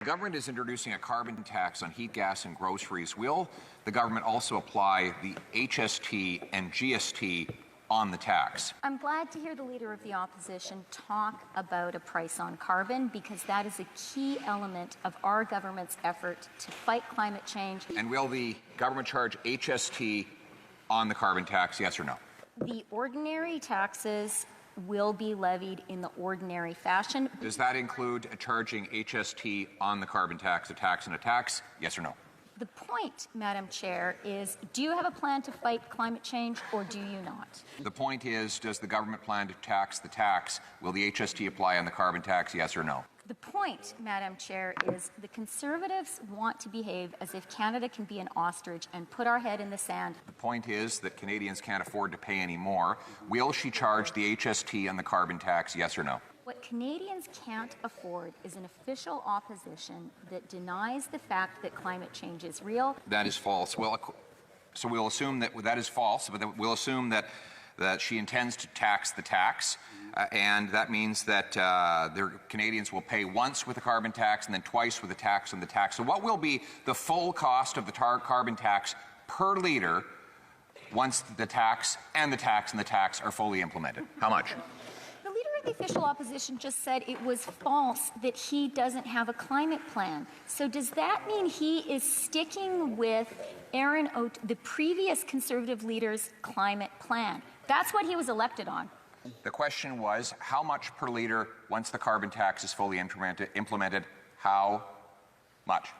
The government is introducing a carbon tax on heat, gas, and groceries. Will the government also apply the HST and GST on the tax? I'm glad to hear the Leader of the Opposition talk about a price on carbon, because that is a key element of our government's effort to fight climate change. And will the government charge HST on the carbon tax, yes or no? The ordinary taxes will be levied in the ordinary fashion. Does that include charging HST on the carbon tax, a tax and a tax, yes or no? The point, Madam Chair, is do you have a plan to fight climate change or do you not? The point is, does the government plan to tax the tax? Will the HST apply on the carbon tax, yes or no? The point, Madam Chair, is the Conservatives want to behave as if Canada can be an ostrich and put our head in the sand. The point is that Canadians can't afford to pay any more. Will she charge the HST on the carbon tax, yes or no? What Canadians can't afford is an official opposition that denies the fact that climate change is real. That is false. Well, so we'll assume that that is false, but we'll assume that she intends to tax the tax, and that means that Canadians will pay once with a carbon tax and then twice with a tax on the tax. So what will be the full cost of the carbon tax per litre once the tax and the tax and the tax are fully implemented? How much? The Leader of the Official Opposition just said it was false that he doesn't have a climate plan. So does that mean he is sticking with the previous Conservative leader's climate plan? That's what he was elected on. The question was, how much per litre once the carbon tax is fully implemented? How much?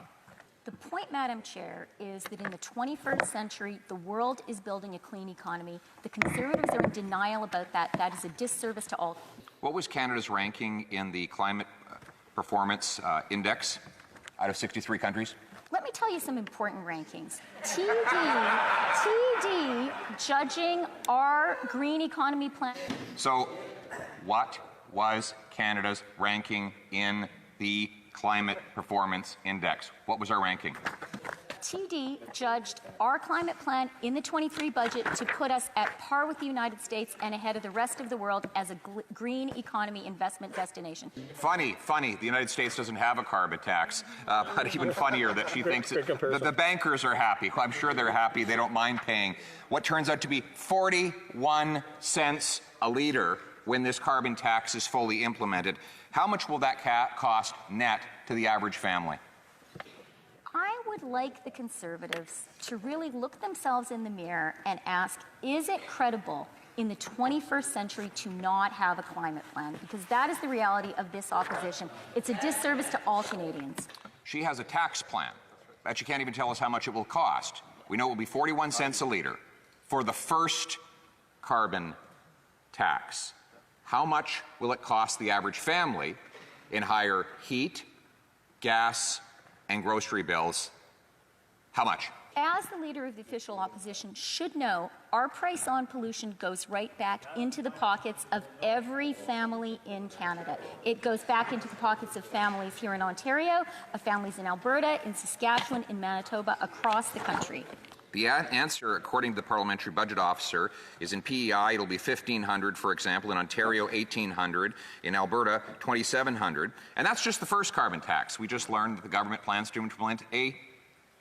The point, Madam Chair, is that in the 21st century, the world is building a clean economy. The Conservatives are in denial about that. That is a disservice to all. What was Canada's ranking in the Climate Performance Index out of 63 countries? Let me tell you some important rankings. TD judging our green economy plan. So what was Canada's ranking in the Climate Performance Index? What was our ranking? TD judged our climate plan in the 23 budget to put us at par with the United States and ahead of the rest of the world as a green economy investment destination. Funny. The United States doesn't have a carbon tax, but even funnier that she thinks that the bankers are happy. Well, I'm sure they're happy. They don't mind paying what turns out to be 41 cents a litre when this carbon tax is fully implemented. How much will that cost net to the average family? I would like the Conservatives to really look themselves in the mirror and ask, is it credible in the 21st century to not have a climate plan? Because that is the reality of this opposition. It's a disservice to all Canadians. She has a tax plan, but she can't even tell us how much it will cost. We know it will be 41 cents a litre for the first carbon tax. How much will it cost the average family in higher heat, gas, and grocery bills? How much? As the Leader of the Official Opposition should know, our price on pollution goes right back into the pockets of every family in Canada. It goes back into the pockets of families here in Ontario, of families in Alberta, in Saskatchewan, in Manitoba, across the country. The answer, according to the Parliamentary Budget Officer, is in PEI it'll be $1,500, for example, in Ontario $1,800, in Alberta $2,700, and that's just the first carbon tax. We just learned that the government plans to implement a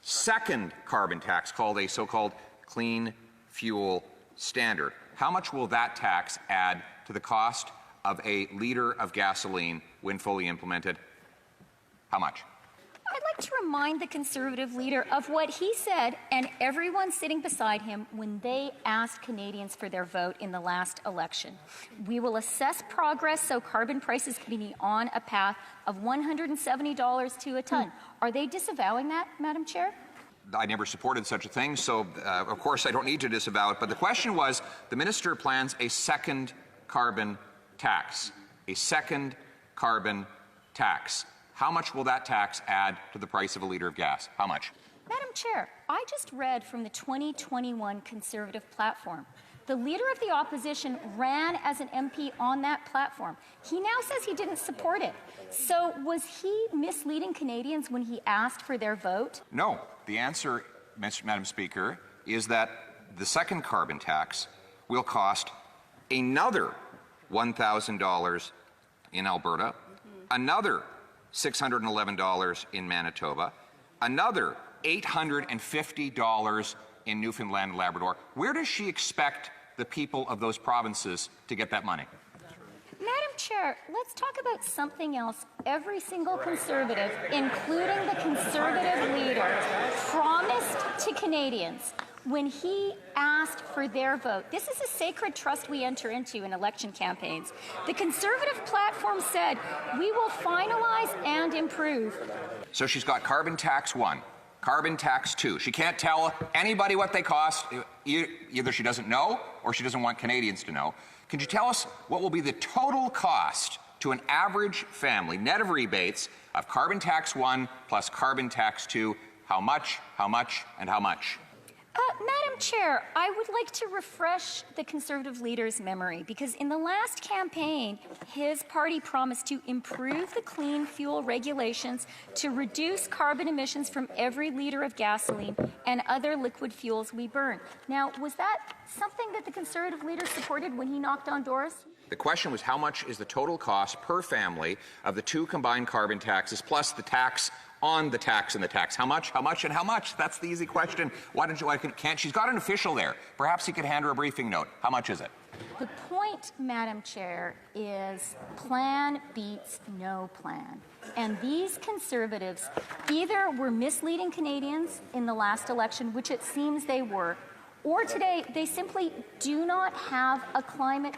second carbon tax called a so-called Clean Fuel Standard. How much will that tax add to the cost of a litre of gasoline when fully implemented? How much? I'd like to remind the Conservative leader of what he said and everyone sitting beside him when they asked Canadians for their vote in the last election. We will assess progress so carbon prices can be on a path of $170 to a ton. Are they disavowing that, Madam Chair? I never supported such a thing, so of course I don't need to disavow it. But the question was, the minister plans a second carbon tax. A second carbon tax. How much will that tax add to the price of a litre of gas? How much? Madam Chair, I just read from the 2021 Conservative platform. The Leader of the Opposition ran as an MP on that platform. He now says he didn't support it. So was he misleading Canadians when he asked for their vote? No. The answer, Madam Speaker, is that the second carbon tax will cost another $1,000 in Alberta, another $611 in Manitoba, another $850 in Newfoundland and Labrador. Where does she expect the people of those provinces to get that money? Madam Chair, let's talk about something else. Every single Conservative, including the Conservative leader, promised to Canadians when he asked for their vote. This is a sacred trust we enter into in election campaigns. The Conservative platform said, we will finalize and improve. So she's got carbon tax 1, carbon tax 2. She can't tell anybody what they cost. Either she doesn't know or she doesn't want Canadians to know. Can you tell us what will be the total cost to an average family, net of rebates, of carbon tax 1 plus carbon tax 2? How much, and how much? Madam Chair, I would like to refresh the Conservative leader's memory because in the last campaign, his party promised to improve the clean fuel regulations to reduce carbon emissions from every liter of gasoline and other liquid fuels we burn. Now, was that something that the Conservative leader supported when he knocked on doors? The question was how much is the total cost per family of the 2 combined carbon taxes plus the tax on the tax and the tax? How much, and how much? That's the easy question. She's got an official there. Perhaps he could hand her a briefing note. How much is it? The point, Madam Chair, is plan beats no plan. And these Conservatives either were misleading Canadians in the last election, which it seems they were, or today they simply do not have a climate